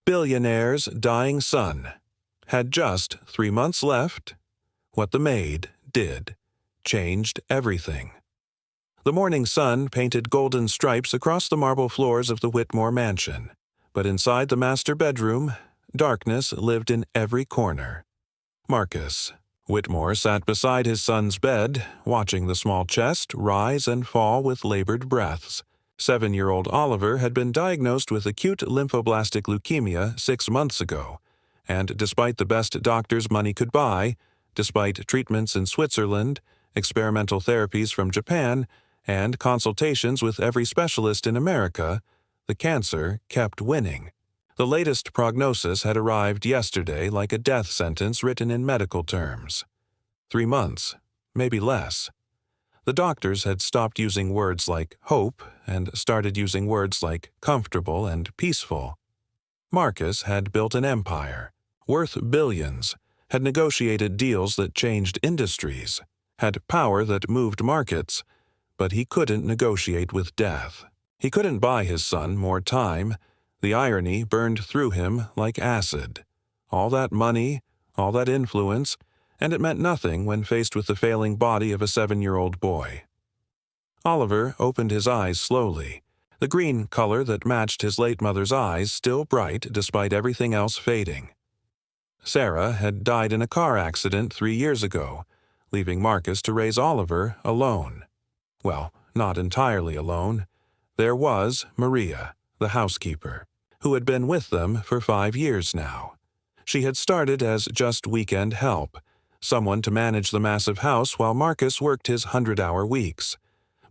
Billionaire's dying son had just 3 months left. What the maid did changed everything. The morning sun painted golden stripes across the marble floors of the Whitmore mansion, but inside the master bedroom, darkness lived in every corner. Marcus Whitmore sat beside his son's bed, watching the small chest rise and fall with labored breaths. 7-year-old Oliver had been diagnosed with acute lymphoblastic leukemia 6 months ago, and despite the best doctors money could buy, despite treatments in Switzerland, experimental therapies from Japan, and consultations with every specialist in America, the cancer kept winning. The latest prognosis had arrived yesterday like a death sentence written in medical terms. 3 months, maybe less. The doctors had stopped using words like hope and started using words like comfortable and peaceful. Marcus had built an empire, worth billions, had negotiated deals that changed industries, had power that moved markets, but he couldn't negotiate with death. He couldn't buy his son more time. The irony burned through him like acid. All that money, all that influence, and it meant nothing when faced with the failing body of a 7-year-old boy. Oliver opened his eyes slowly, the green color that matched his late mother's eyes still bright despite everything else fading. Sarah had died in a car accident 3 years ago, leaving Marcus to raise Oliver alone. Well, not entirely alone. There was Maria, the housekeeper, who had been with them for 5 years now. She had started as just weekend help, someone to manage the massive house while Marcus worked his 100-hour weeks.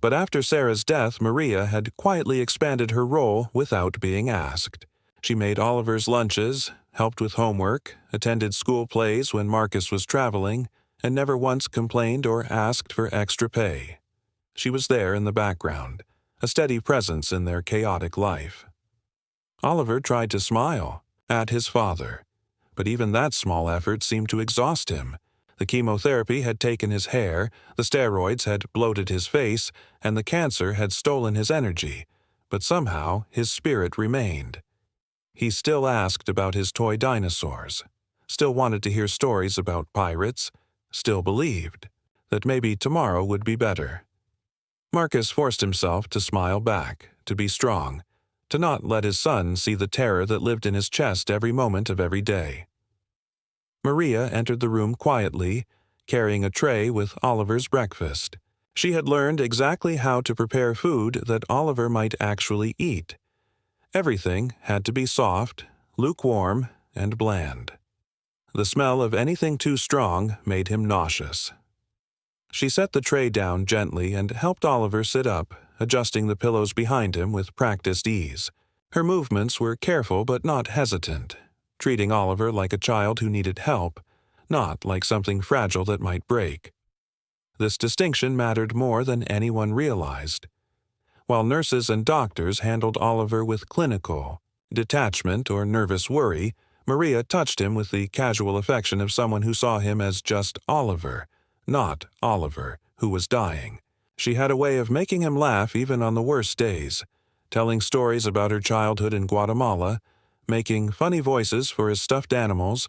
But after Sarah's death, Maria had quietly expanded her role without being asked. She made Oliver's lunches, helped with homework, attended school plays when Marcus was traveling, and never once complained or asked for extra pay. She was there in the background, a steady presence in their chaotic life. Oliver tried to smile at his father, but even that small effort seemed to exhaust him. The chemotherapy had taken his hair, the steroids had bloated his face, and the cancer had stolen his energy, but somehow his spirit remained. He still asked about his toy dinosaurs, still wanted to hear stories about pirates, still believed that maybe tomorrow would be better. Marcus forced himself to smile back, to be strong, to not let his son see the terror that lived in his chest every moment of every day. Maria entered the room quietly, carrying a tray with Oliver's breakfast. She had learned exactly how to prepare food that Oliver might actually eat. Everything had to be soft, lukewarm, and bland. The smell of anything too strong made him nauseous. She set the tray down gently and helped Oliver sit up, adjusting the pillows behind him with practiced ease. Her movements were careful but not hesitant, treating Oliver like a child who needed help, not like something fragile that might break. This distinction mattered more than anyone realized. While nurses and doctors handled Oliver with clinical detachment or nervous worry, Maria touched him with the casual affection of someone who saw him as just Oliver, not Oliver, who was dying. She had a way of making him laugh even on the worst days, telling stories about her childhood in Guatemala, making funny voices for his stuffed animals,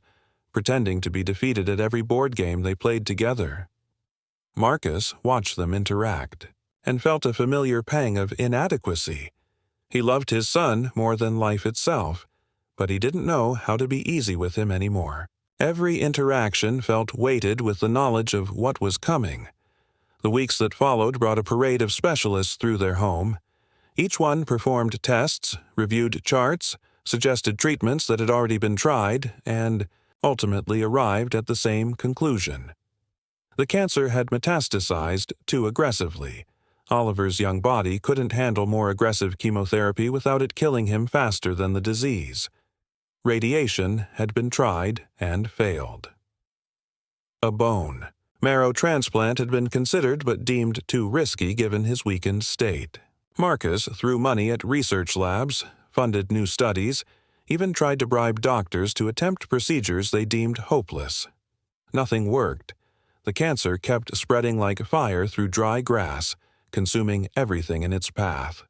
pretending to be defeated at every board game they played together. Marcus watched them interact and felt a familiar pang of inadequacy. He loved his son more than life itself, but he didn't know how to be easy with him anymore. Every interaction felt weighted with the knowledge of what was coming. The weeks that followed brought a parade of specialists through their home. Each one performed tests, reviewed charts, suggested treatments that had already been tried, and ultimately arrived at the same conclusion. The cancer had metastasized too aggressively. Oliver's young body couldn't handle more aggressive chemotherapy without it killing him faster than the disease. Radiation had been tried and failed. A bone marrow transplant had been considered but deemed too risky given his weakened state. Marcus threw money at research labs, funded new studies, even tried to bribe doctors to attempt procedures they deemed hopeless. Nothing worked. The cancer kept spreading like fire through dry grass, consuming everything in its path.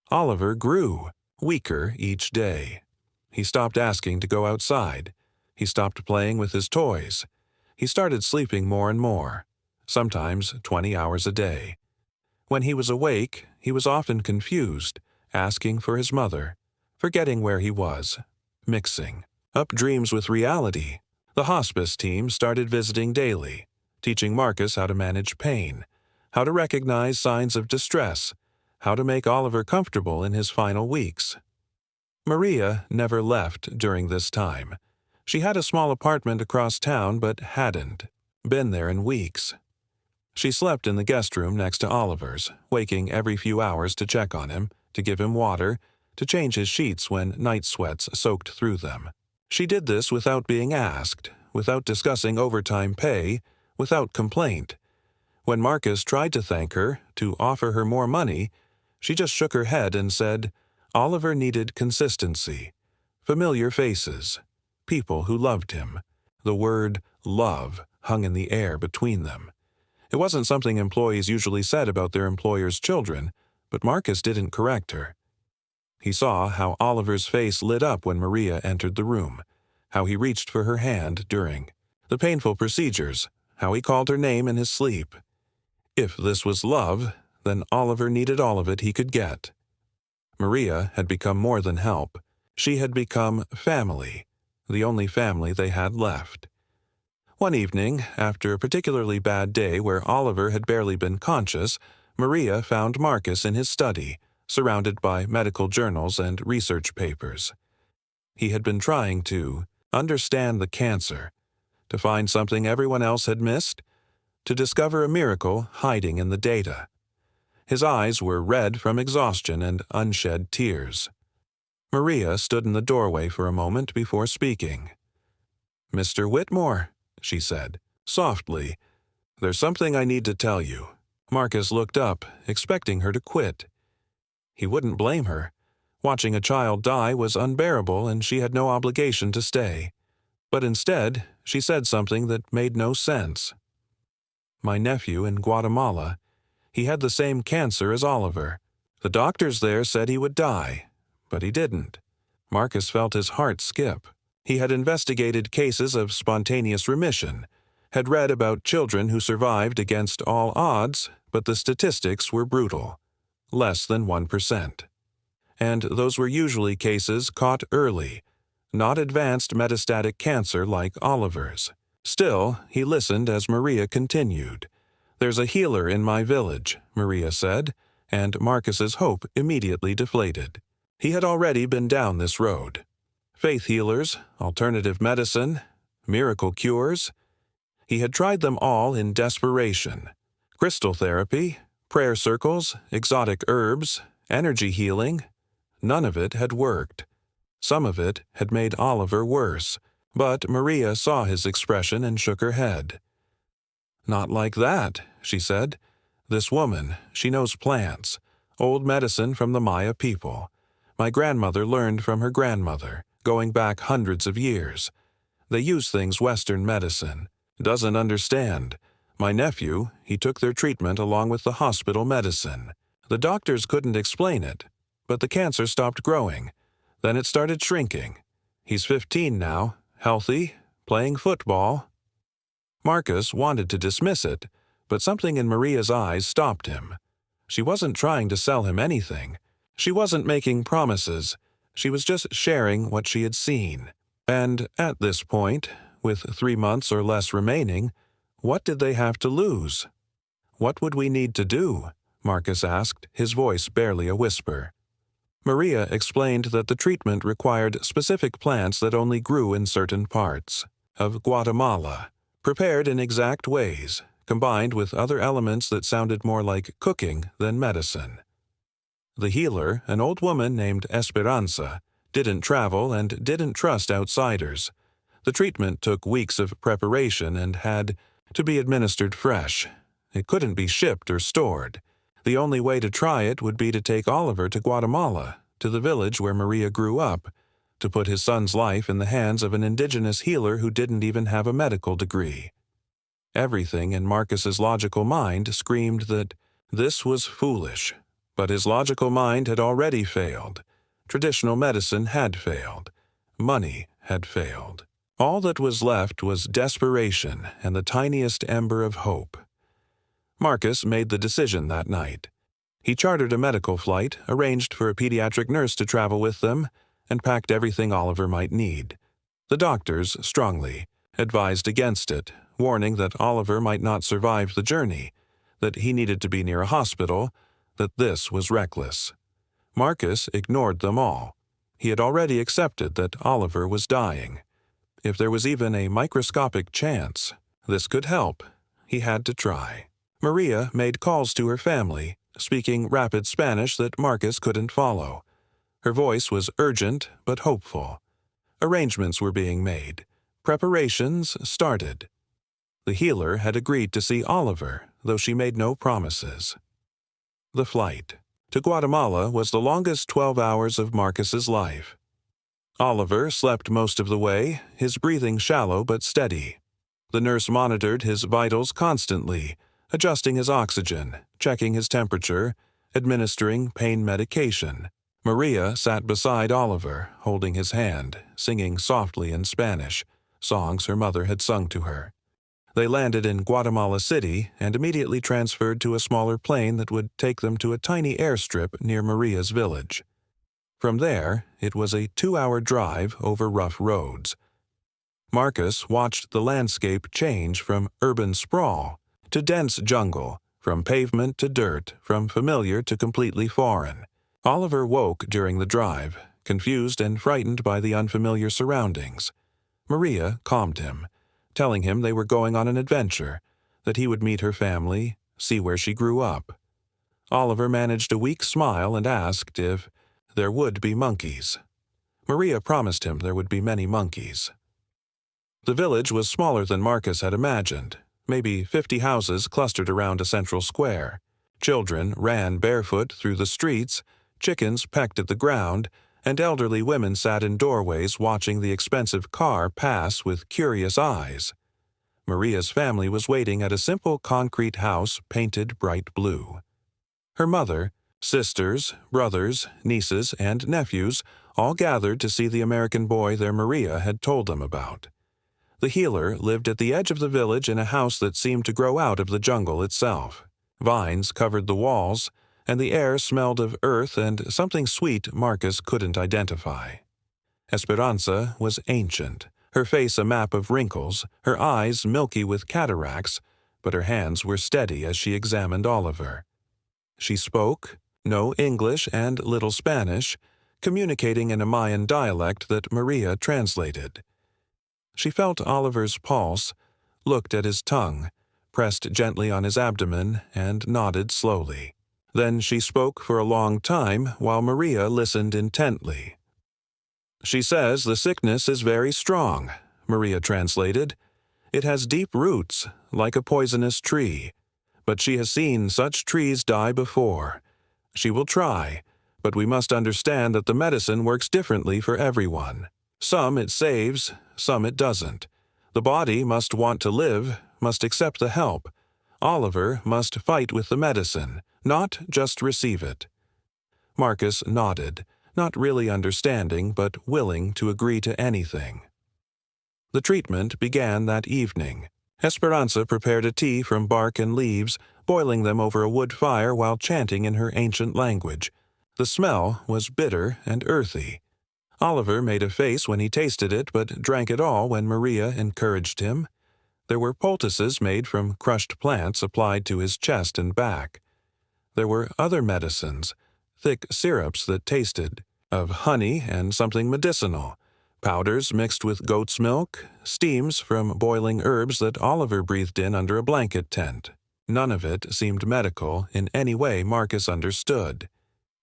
Oliver grew, weaker each day. He stopped asking to go outside. He stopped playing with his toys. He started sleeping more and more, sometimes 20 hours a day. When he was awake, he was often confused, asking for his mother, forgetting where he was, mixing up dreams with reality. The hospice team started visiting daily, teaching Marcus how to manage pain, how to recognize signs of distress, how to make Oliver comfortable in his final weeks. Maria never left during this time. She had a small apartment across town but hadn't been there in weeks. She slept in the guest room next to Oliver's, waking every few hours to check on him, to give him water, to change his sheets when night sweats soaked through them. She did this without being asked, without discussing overtime pay, without complaint. When Marcus tried to thank her, to offer her more money, she just shook her head and said Oliver needed consistency, familiar faces, people who loved him. The word love hung in the air between them. It wasn't something employees usually said about their employers' children, but Marcus didn't correct her. He saw how Oliver's face lit up when Maria entered the room, how he reached for her hand during the painful procedures, how he called her name in his sleep. If this was love, then Oliver needed all of it he could get. Maria had become more than help. She had become family, the only family they had left. One evening, after a particularly bad day where Oliver had barely been conscious, Maria found Marcus in his study, surrounded by medical journals and research papers. He had been trying to understand the cancer, to find something everyone else had missed, to discover a miracle hiding in the data. His eyes were red from exhaustion and unshed tears. Maria stood in the doorway for a moment before speaking. "Mr. Whitmore," she said, softly, "there's something I need to tell you." Marcus looked up, expecting her to quit. He wouldn't blame her. Watching a child die was unbearable and she had no obligation to stay. But instead, she said something that made no sense. "My nephew in Guatemala, he had the same cancer as Oliver. The doctors there said he would die, but he didn't." Marcus felt his heart skip. He had investigated cases of spontaneous remission, had read about children who survived against all odds, but the statistics were brutal. Less than 1%. And those were usually cases caught early, not advanced metastatic cancer like Oliver's. Still, he listened as Maria continued. "There's a healer in my village," Maria said, and Marcus's hope immediately deflated. He had already been down this road. Faith healers, alternative medicine, miracle cures. He had tried them all in desperation. Crystal therapy, prayer circles, exotic herbs, energy healing. None of it had worked. Some of it had made Oliver worse, but Maria saw his expression and shook her head. "Not like that," she said. "This woman, she knows plants, old medicine from the Maya people. My grandmother learned from her grandmother, going back hundreds of years. They use things Western medicine. Doesn't understand. My nephew, he took their treatment along with the hospital medicine. The doctors couldn't explain it, but the cancer stopped growing. Then it started shrinking. He's 15 now, healthy, playing football." Marcus wanted to dismiss it, but something in Maria's eyes stopped him. She wasn't trying to sell him anything. She wasn't making promises. She was just sharing what she had seen. And at this point, with 3 months or less remaining, what did they have to lose? "What would we need to do?" Marcus asked, his voice barely a whisper. Maria explained that the treatment required specific plants that only grew in certain parts of Guatemala, prepared in exact ways, combined with other elements that sounded more like cooking than medicine. The healer, an old woman named Esperanza, didn't travel and didn't trust outsiders. The treatment took weeks of preparation and had to be administered fresh. It couldn't be shipped or stored. The only way to try it would be to take Oliver to Guatemala, to the village where Maria grew up, to put his son's life in the hands of an indigenous healer who didn't even have a medical degree. Everything in Marcus's logical mind screamed that this was foolish, but his logical mind had already failed. Traditional medicine had failed. money had failed. All that was left was desperation and the tiniest ember of hope. Marcus made the decision that night. He chartered a medical flight, arranged for a pediatric nurse to travel with them, and packed everything Oliver might need. The doctors, strongly, advised against it, warning that Oliver might not survive the journey, that he needed to be near a hospital, that this was reckless. Marcus ignored them all. He had already accepted that Oliver was dying. If there was even a microscopic chance this could help, he had to try. Maria made calls to her family, speaking rapid Spanish that Marcus couldn't follow. Her voice was urgent but hopeful. Arrangements were being made. Preparations started. The healer had agreed to see Oliver, though she made no promises. The flight to Guatemala was the longest 12 hours of Marcus's life. Oliver slept most of the way, his breathing shallow but steady. The nurse monitored his vitals constantly, adjusting his oxygen, checking his temperature, administering pain medication. Maria sat beside Oliver, holding his hand, singing softly in Spanish, songs her mother had sung to her. They landed in Guatemala City and immediately transferred to a smaller plane that would take them to a tiny airstrip near Maria's village. From there, it was a 2-hour drive over rough roads. Marcus watched the landscape change from urban sprawl to dense jungle, from pavement to dirt, from familiar to completely foreign. Oliver woke during the drive, confused and frightened by the unfamiliar surroundings. Maria calmed him, telling him they were going on an adventure, that he would meet her family, see where she grew up. Oliver managed a weak smile and asked if there would be monkeys. Maria promised him there would be many monkeys. The village was smaller than Marcus had imagined, maybe 50 houses clustered around a central square. Children ran barefoot through the streets, chickens pecked at the ground, and elderly women sat in doorways watching the expensive car pass with curious eyes. Maria's family was waiting at a simple concrete house painted bright blue. Her mother, sisters, brothers, nieces, and nephews all gathered to see the American boy their Maria had told them about. The healer lived at the edge of the village in a house that seemed to grow out of the jungle itself. Vines covered the walls, and the air smelled of earth and something sweet Marcus couldn't identify. Esperanza was ancient, her face a map of wrinkles, her eyes milky with cataracts, but her hands were steady as she examined Oliver. She spoke, no English and little Spanish, communicating in a Mayan dialect that Maria translated. She felt Oliver's pulse, looked at his tongue, pressed gently on his abdomen, and nodded slowly. Then she spoke for a long time while Maria listened intently. "She says the sickness is very strong," Maria translated. "It has deep roots, like a poisonous tree. But she has seen such trees die before. She will try, but we must understand that the medicine works differently for everyone. Some it saves, some it doesn't. The body must want to live, must accept the help. Oliver must fight with the medicine, not just receive it." Marcus nodded, not really understanding but willing to agree to anything. The treatment began that evening. Esperanza prepared a tea from bark and leaves, boiling them over a wood fire while chanting in her ancient language. The smell was bitter and earthy. Oliver made a face when he tasted it but drank it all when Maria encouraged him. There were poultices made from crushed plants applied to his chest and back. There were other medicines, thick syrups that tasted of honey and something medicinal, powders mixed with goat's milk, steams from boiling herbs that Oliver breathed in under a blanket tent. None of it seemed medical in any way Marcus understood.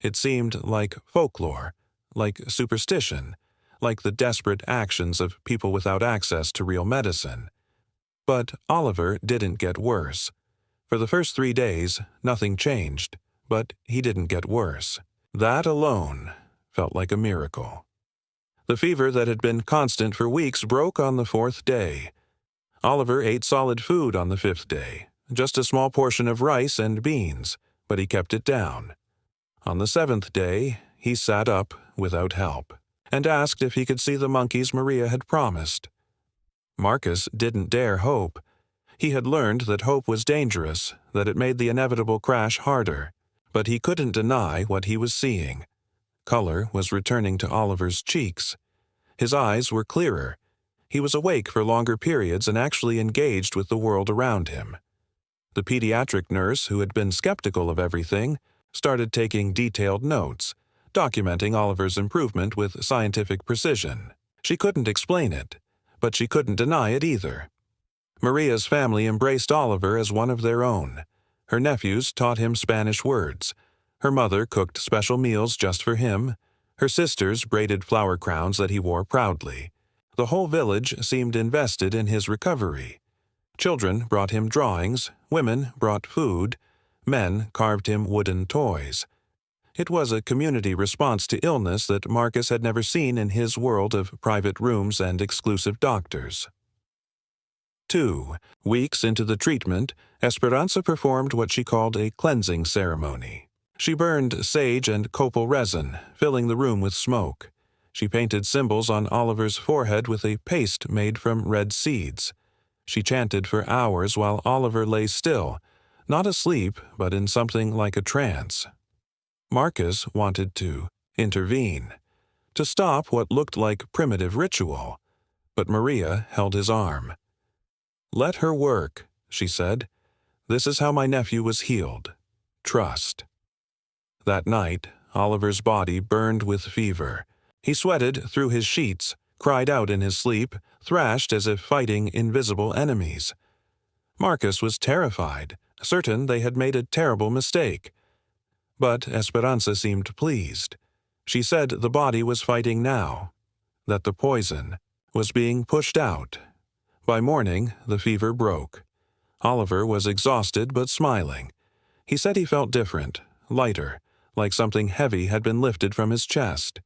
It seemed like folklore, like superstition, like the desperate actions of people without access to real medicine. But Oliver didn't get worse. For the first 3 days, nothing changed, but he didn't get worse. That alone felt like a miracle. The fever that had been constant for weeks broke on the 4th day. Oliver ate solid food on the 5th day, just a small portion of rice and beans, but he kept it down. On the 7th day, he sat up without help. and asked if he could see the monkeys Maria had promised. Marcus didn't dare hope. He had learned that hope was dangerous, that it made the inevitable crash harder, but he couldn't deny what he was seeing. Color was returning to Oliver's cheeks. His eyes were clearer. He was awake for longer periods and actually engaged with the world around him. The pediatric nurse, who had been skeptical of everything, started taking detailed notes, documenting Oliver's improvement with scientific precision. She couldn't explain it, but she couldn't deny it either. Maria's family embraced Oliver as one of their own. Her nephews taught him Spanish words. Her mother cooked special meals just for him. Her sisters braided flower crowns that he wore proudly. The whole village seemed invested in his recovery. Children brought him drawings, women brought food, men carved him wooden toys. It was a community response to illness that Marcus had never seen in his world of private rooms and exclusive doctors. 2 weeks into the treatment, Esperanza performed what she called a cleansing ceremony. She burned sage and copal resin, filling the room with smoke. She painted symbols on Oliver's forehead with a paste made from red seeds. She chanted for hours while Oliver lay still, not asleep, but in something like a trance. Marcus wanted to intervene, to stop what looked like primitive ritual, but Maria held his arm. "Let her work," she said. "This is how my nephew was healed. Trust." That night, Oliver's body burned with fever. He sweated through his sheets, cried out in his sleep, thrashed as if fighting invisible enemies. Marcus was terrified, certain they had made a terrible mistake. But Esperanza seemed pleased. She said the body was fighting now, that the poison was being pushed out. By morning, the fever broke. Oliver was exhausted but smiling. He said he felt different, lighter, like something heavy had been lifted from his chest.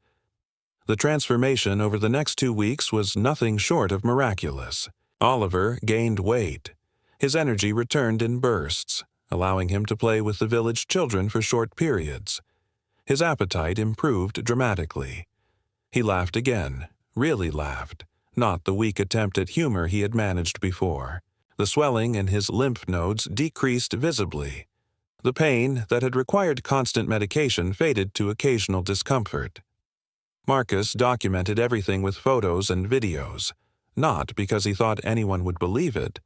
The transformation over the next 2 weeks was nothing short of miraculous. Oliver gained weight. His energy returned in bursts, allowing him to play with the village children for short periods. His appetite improved dramatically. He laughed again, really laughed, not the weak attempt at humor he had managed before. The swelling in his lymph nodes decreased visibly. The pain that had required constant medication faded to occasional discomfort. Marcus documented everything with photos and videos, not because he thought anyone would believe it,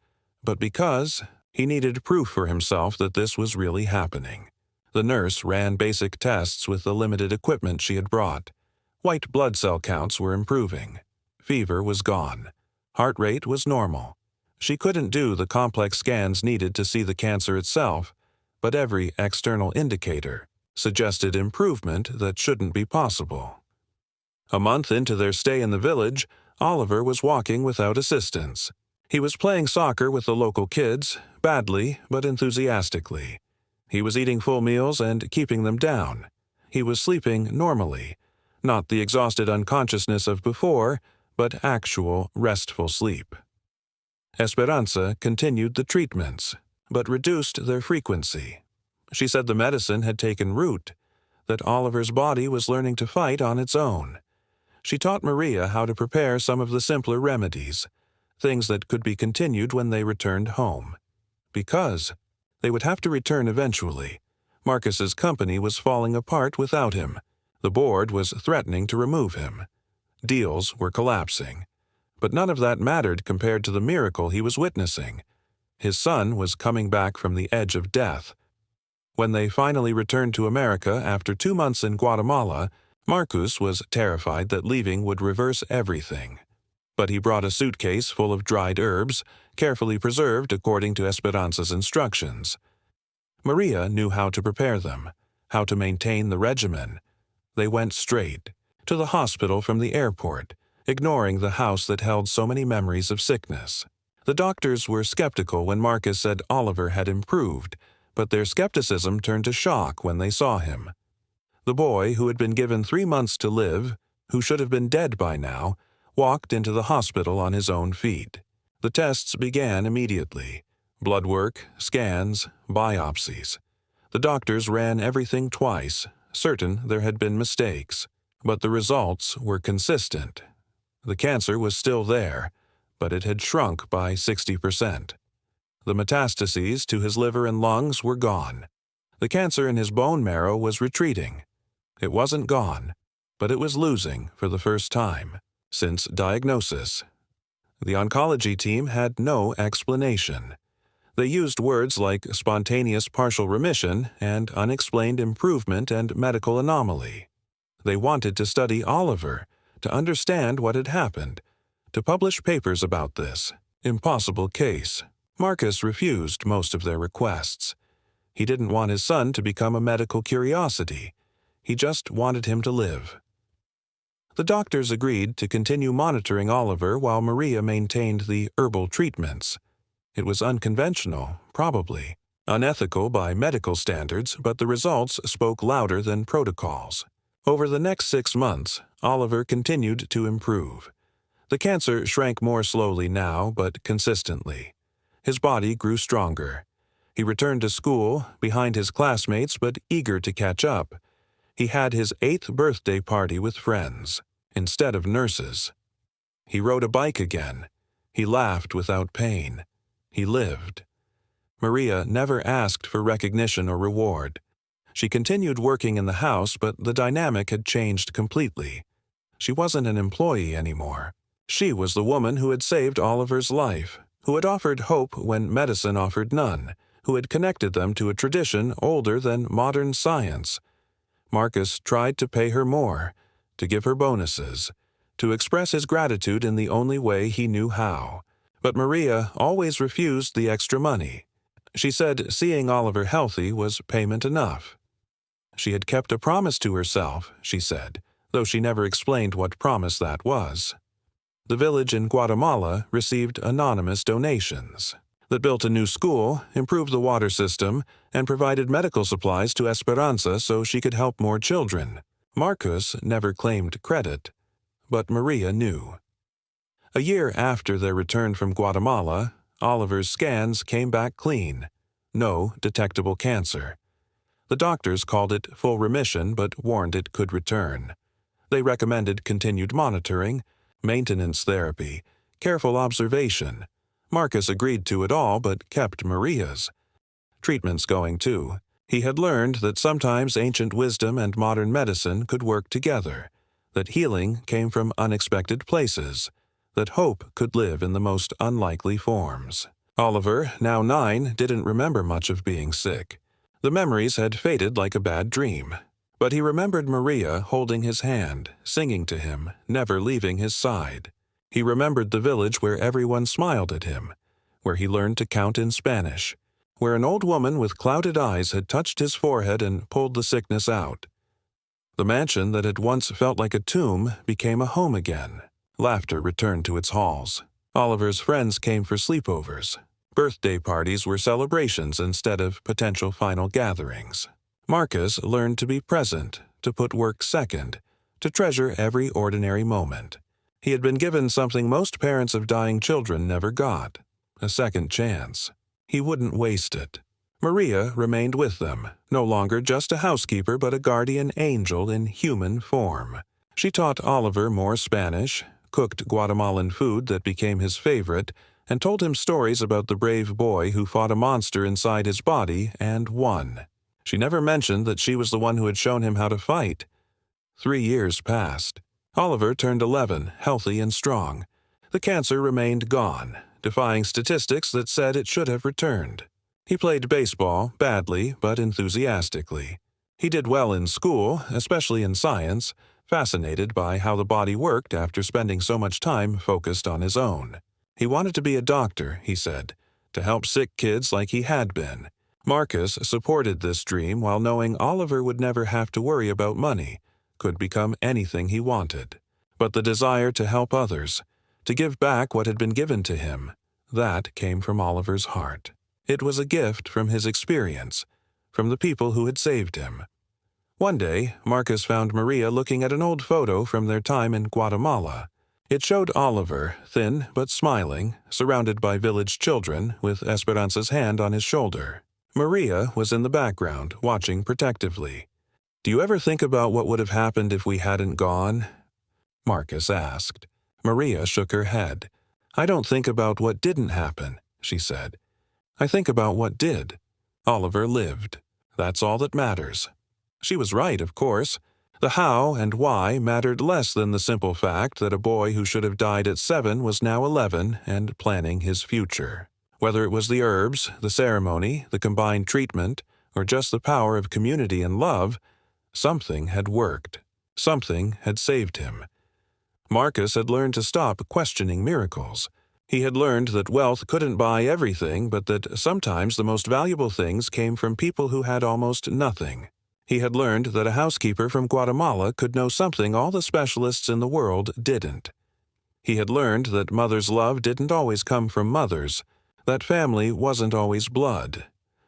but because he needed proof for himself that this was really happening. The nurse ran basic tests with the limited equipment she had brought. White blood cell counts were improving. Fever was gone. Heart rate was normal. She couldn't do the complex scans needed to see the cancer itself, but every external indicator suggested improvement that shouldn't be possible. A month into their stay in the village, Oliver was walking without assistance. He was playing soccer with the local kids, badly but enthusiastically. He was eating full meals and keeping them down. He was sleeping normally, not the exhausted unconsciousness of before, but actual restful sleep. Esperanza continued the treatments, but reduced their frequency. She said the medicine had taken root, that Oliver's body was learning to fight on its own. She taught Maria how to prepare some of the simpler remedies, things that could be continued when they returned home. Because they would have to return eventually. Marcus's company was falling apart without him. The board was threatening to remove him. Deals were collapsing. But none of that mattered compared to the miracle he was witnessing. His son was coming back from the edge of death. When they finally returned to America after 2 months in Guatemala, Marcus was terrified that leaving would reverse everything. But he brought a suitcase full of dried herbs, carefully preserved according to Esperanza's instructions. Maria knew how to prepare them, how to maintain the regimen. They went straight to the hospital from the airport, ignoring the house that held so many memories of sickness. The doctors were skeptical when Marcus said Oliver had improved, but their skepticism turned to shock when they saw him. The boy, who had been given 3 months to live, who should have been dead by now, walked into the hospital on his own feet. The tests began immediately. Blood work, scans, biopsies. The doctors ran everything twice, certain there had been mistakes. But the results were consistent. The cancer was still there, but it had shrunk by 60%. The metastases to his liver and lungs were gone. The cancer in his bone marrow was retreating. It wasn't gone, but it was losing for the first time since diagnosis. The oncology team had no explanation. They used words like spontaneous partial remission and unexplained improvement and medical anomaly. They wanted to study Oliver, to understand what had happened, to publish papers about this impossible case. Marcus refused most of their requests. He didn't want his son to become a medical curiosity. He just wanted him to live. The doctors agreed to continue monitoring Oliver while Maria maintained the herbal treatments. It was unconventional, probably, unethical by medical standards, but the results spoke louder than protocols. Over the next 6 months, Oliver continued to improve. The cancer shrank more slowly now, but consistently. His body grew stronger. He returned to school, behind his classmates but eager to catch up. He had his 8th birthday party with friends, instead of nurses. He rode a bike again. He laughed without pain. He lived. Maria never asked for recognition or reward. She continued working in the house, but the dynamic had changed completely. She wasn't an employee anymore. She was the woman who had saved Oliver's life, who had offered hope when medicine offered none, who had connected them to a tradition older than modern science. Marcus tried to pay her more, to give her bonuses, to express his gratitude in the only way he knew how. But Maria always refused the extra money. She said seeing Oliver healthy was payment enough. She had kept a promise to herself, she said, though she never explained what promise that was. The village in Guatemala received anonymous donations that built a new school, improved the water system, and provided medical supplies to Esperanza so she could help more children. Marcus never claimed credit, but Maria knew. A year after their return from Guatemala, Oliver's scans came back clean. No detectable cancer. The doctors called it full remission but warned it could return. They recommended continued monitoring, maintenance therapy, careful observation. Marcus agreed to it all but kept Maria's. Treatments going too. He had learned that sometimes ancient wisdom and modern medicine could work together, that healing came from unexpected places, that hope could live in the most unlikely forms. Oliver, now 9, didn't remember much of being sick. The memories had faded like a bad dream. But he remembered Maria holding his hand, singing to him, never leaving his side. He remembered the village where everyone smiled at him, where he learned to count in Spanish, where an old woman with clouded eyes had touched his forehead and pulled the sickness out. The mansion that had once felt like a tomb became a home again. Laughter returned to its halls. Oliver's friends came for sleepovers. Birthday parties were celebrations instead of potential final gatherings. Marcus learned to be present, to put work second, to treasure every ordinary moment. He had been given something most parents of dying children never got, a second chance. He wouldn't waste it. Maria remained with them, no longer just a housekeeper but a guardian angel in human form. She taught Oliver more Spanish, cooked Guatemalan food that became his favorite, and told him stories about the brave boy who fought a monster inside his body and won. She never mentioned that she was the one who had shown him how to fight. 3 years passed. Oliver turned 11, healthy and strong. The cancer remained gone, defying statistics that said it should have returned. He played baseball, badly but enthusiastically. He did well in school, especially in science, fascinated by how the body worked after spending so much time focused on his own. He wanted to be a doctor, he said, to help sick kids like he had been. Marcus supported this dream while knowing Oliver would never have to worry about money, could become anything he wanted. But the desire to help others, to give back what had been given to him, that came from Oliver's heart. It was a gift from his experience, from the people who had saved him. One day, Marcus found Maria looking at an old photo from their time in Guatemala. It showed Oliver, thin but smiling, surrounded by village children, with Esperanza's hand on his shoulder. Maria was in the background, watching protectively. "Do you ever think about what would have happened if we hadn't gone?" Marcus asked. Maria shook her head. "I don't think about what didn't happen," she said. "I think about what did. Oliver lived. That's all that matters." She was right, of course. The how and why mattered less than the simple fact that a boy who should have died at 7 was now 11 and planning his future. Whether it was the herbs, the ceremony, the combined treatment, or just the power of community and love, something had worked. Something had saved him. Marcus had learned to stop questioning miracles. He had learned that wealth couldn't buy everything, but that sometimes the most valuable things came from people who had almost nothing. He had learned that a housekeeper from Guatemala could know something all the specialists in the world didn't. He had learned that mother's love didn't always come from mothers, that family wasn't always blood,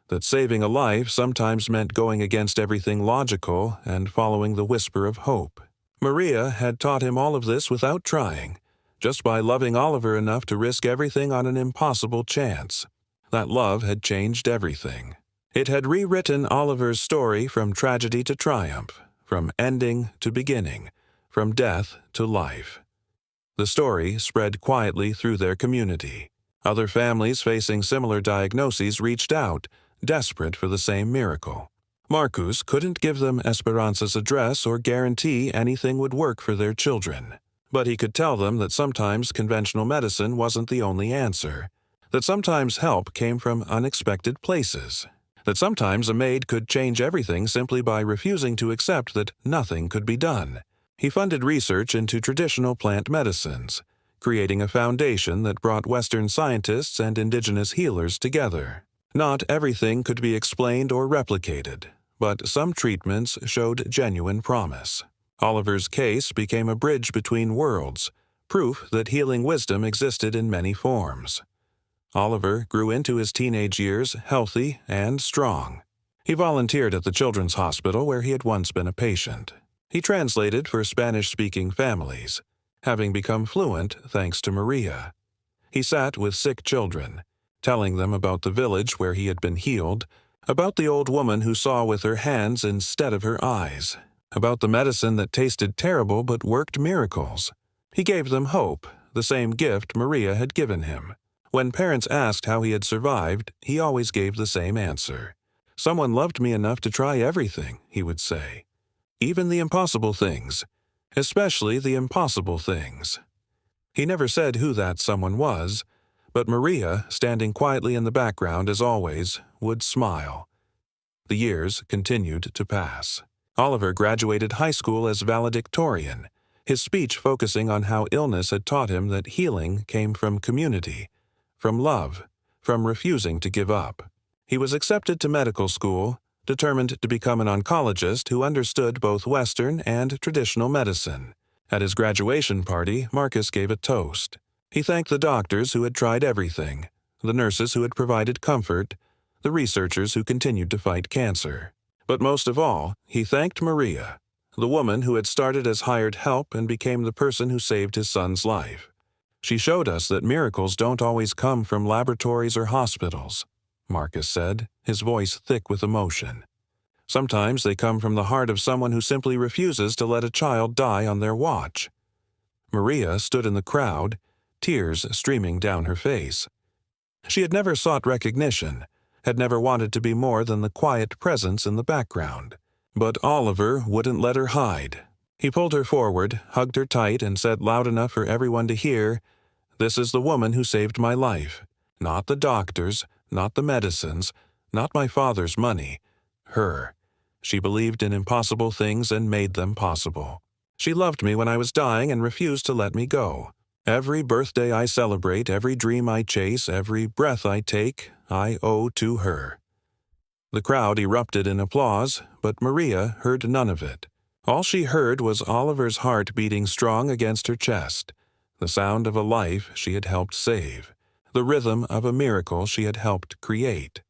that saving a life sometimes meant going against everything logical and following the whisper of hope. Maria had taught him all of this without trying, just by loving Oliver enough to risk everything on an impossible chance. That love had changed everything. It had rewritten Oliver's story from tragedy to triumph, from ending to beginning, from death to life. The story spread quietly through their community. Other families facing similar diagnoses reached out, desperate for the same miracle. Marcus couldn't give them Esperanza's address or guarantee anything would work for their children. But he could tell them that sometimes conventional medicine wasn't the only answer, that sometimes help came from unexpected places, that sometimes a maid could change everything simply by refusing to accept that nothing could be done. He funded research into traditional plant medicines, creating a foundation that brought Western scientists and indigenous healers together. Not everything could be explained or replicated, but some treatments showed genuine promise. Oliver's case became a bridge between worlds, proof that healing wisdom existed in many forms. Oliver grew into his teenage years healthy and strong. He volunteered at the Children's Hospital where he had once been a patient. He translated for Spanish-speaking families, having become fluent thanks to Maria. He sat with sick children, telling them about the village where he had been healed, about the old woman who saw with her hands instead of her eyes, about the medicine that tasted terrible but worked miracles. He gave them hope, the same gift Maria had given him. When parents asked how he had survived, he always gave the same answer. "Someone loved me enough to try everything," he would say. "Even the impossible things, especially the impossible things." He never said who that someone was, but Maria, standing quietly in the background as always, would smile. The years continued to pass. Oliver graduated high school as valedictorian, his speech focusing on how illness had taught him that healing came from community, from love, from refusing to give up. He was accepted to medical school, determined to become an oncologist who understood both Western and traditional medicine. At his graduation party, Marcus gave a toast. He thanked the doctors who had tried everything, the nurses who had provided comfort, the researchers who continued to fight cancer. But most of all, he thanked Maria, the woman who had started as hired help and became the person who saved his son's life. "She showed us that miracles don't always come from laboratories or hospitals," Marcus said, his voice thick with emotion. "Sometimes they come from the heart of someone who simply refuses to let a child die on their watch." Maria stood in the crowd, tears streaming down her face. She had never sought recognition, had never wanted to be more than the quiet presence in the background. But Oliver wouldn't let her hide. He pulled her forward, hugged her tight, and said loud enough for everyone to hear, "This is the woman who saved my life. Not the doctors, not the medicines, not my father's money. Her. She believed in impossible things and made them possible. She loved me when I was dying and refused to let me go. Every birthday I celebrate, every dream I chase, every breath I take, I owe to her." The crowd erupted in applause, but Maria heard none of it. All she heard was Oliver's heart beating strong against her chest, the sound of a life she had helped save, the rhythm of a miracle she had helped create.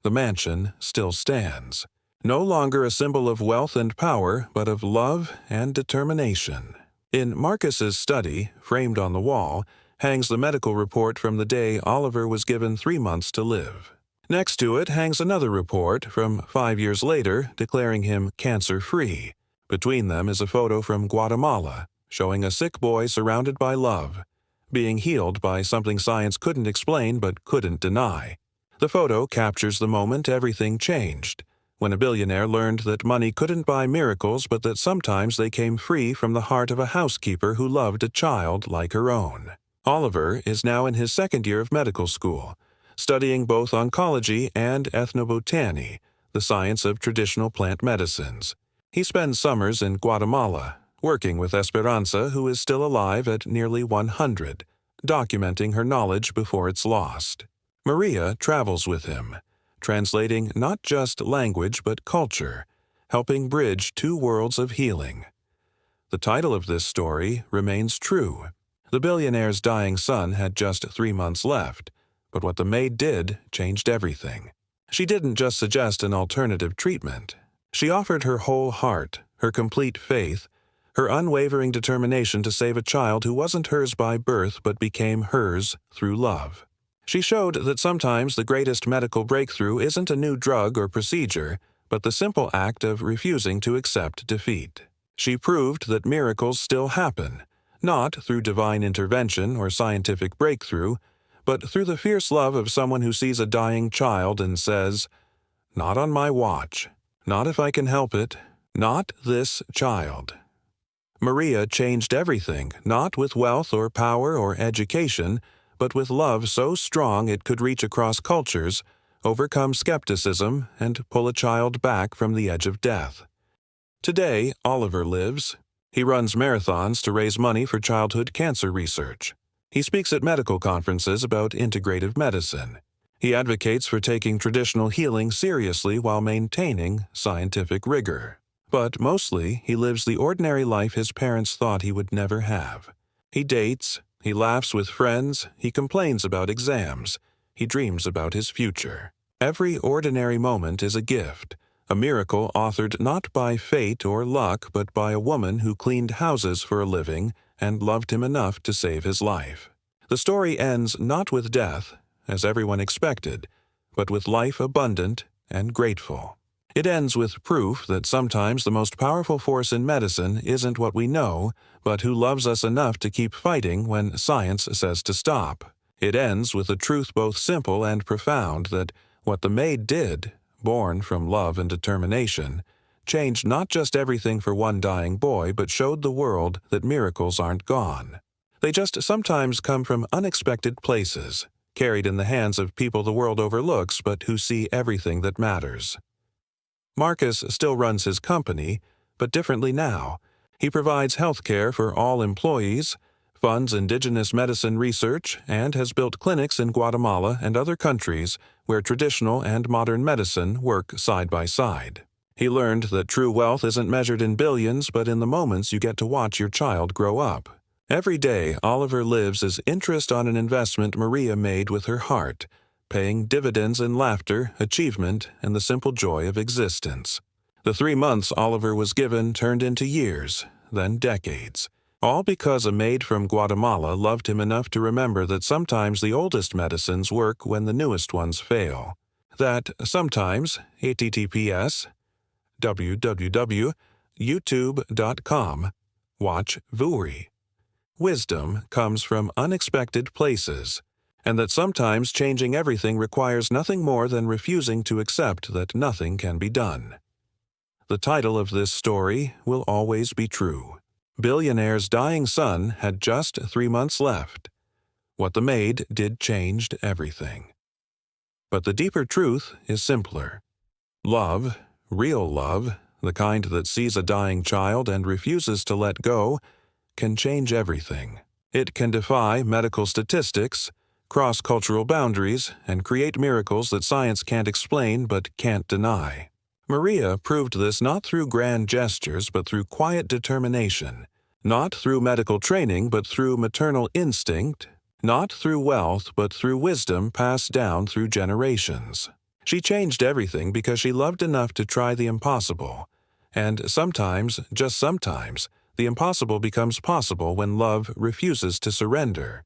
The mansion still stands, no longer a symbol of wealth and power, but of love and determination. In Marcus's study, framed on the wall, hangs the medical report from the day Oliver was given 3 months to live. Next to it hangs another report from 5 years later declaring him cancer-free. Between them is a photo from Guatemala showing a sick boy surrounded by love, being healed by something science couldn't explain but couldn't deny. The photo captures the moment everything changed, when a billionaire learned that money couldn't buy miracles but that sometimes they came free from the heart of a housekeeper who loved a child like her own. Oliver is now in his second year of medical school, studying both oncology and ethnobotany, the science of traditional plant medicines. He spends summers in Guatemala, working with Esperanza, who is still alive at nearly 100, documenting her knowledge before it's lost. Maria travels with him, translating not just language but culture, helping bridge two worlds of healing. The title of this story remains true. The billionaire's dying son had just 3 months left, but what the maid did changed everything. She didn't just suggest an alternative treatment. She offered her whole heart, her complete faith, her unwavering determination to save a child who wasn't hers by birth but became hers through love. She showed that sometimes the greatest medical breakthrough isn't a new drug or procedure, but the simple act of refusing to accept defeat. She proved that miracles still happen, not through divine intervention or scientific breakthrough, but through the fierce love of someone who sees a dying child and says, "Not on my watch, not if I can help it, not this child." Maria changed everything, not with wealth or power or education, but with love so strong it could reach across cultures, overcome skepticism, and pull a child back from the edge of death. Today, Oliver lives. He runs marathons to raise money for childhood cancer research. He speaks at medical conferences about integrative medicine. He advocates for taking traditional healing seriously while maintaining scientific rigor. But mostly, he lives the ordinary life his parents thought he would never have. He dates, he laughs with friends, he complains about exams, he dreams about his future. Every ordinary moment is a gift, a miracle authored not by fate or luck but by a woman who cleaned houses for a living and loved him enough to save his life. The story ends not with death, as everyone expected, but with life abundant and grateful. It ends with proof that sometimes the most powerful force in medicine isn't what we know, but who loves us enough to keep fighting when science says to stop. It ends with a truth both simple and profound that what the maid did, born from love and determination, changed not just everything for one dying boy, but showed the world that miracles aren't gone. They just sometimes come from unexpected places, carried in the hands of people the world overlooks but who see everything that matters. Marcus still runs his company, but differently now. He provides health care for all employees, funds indigenous medicine research, and has built clinics in Guatemala and other countries where traditional and modern medicine work side by side. He learned that true wealth isn't measured in billions but in the moments you get to watch your child grow up. Every day, Oliver lives as interest on an investment Maria made with her heart, paying dividends in laughter, achievement, and the simple joy of existence. The 3 months Oliver was given turned into years, then decades, all because a maid from Guatemala loved him enough to remember that sometimes the oldest medicines work when the newest ones fail. That sometimes, https www.youtube.com, watch Vuri. Wisdom comes from unexpected places, and that sometimes changing everything requires nothing more than refusing to accept that nothing can be done. The title of this story will always be true. Billionaire's dying son had just 3 months left. What the maid did changed everything. But the deeper truth is simpler. Love, real love, the kind that sees a dying child and refuses to let go, can change everything. It can defy medical statistics, cross cultural boundaries, and create miracles that science can't explain but can't deny. Maria proved this not through grand gestures but through quiet determination, not through medical training but through maternal instinct, not through wealth but through wisdom passed down through generations. She changed everything because she loved enough to try the impossible, and sometimes, just sometimes, the impossible becomes possible when love refuses to surrender.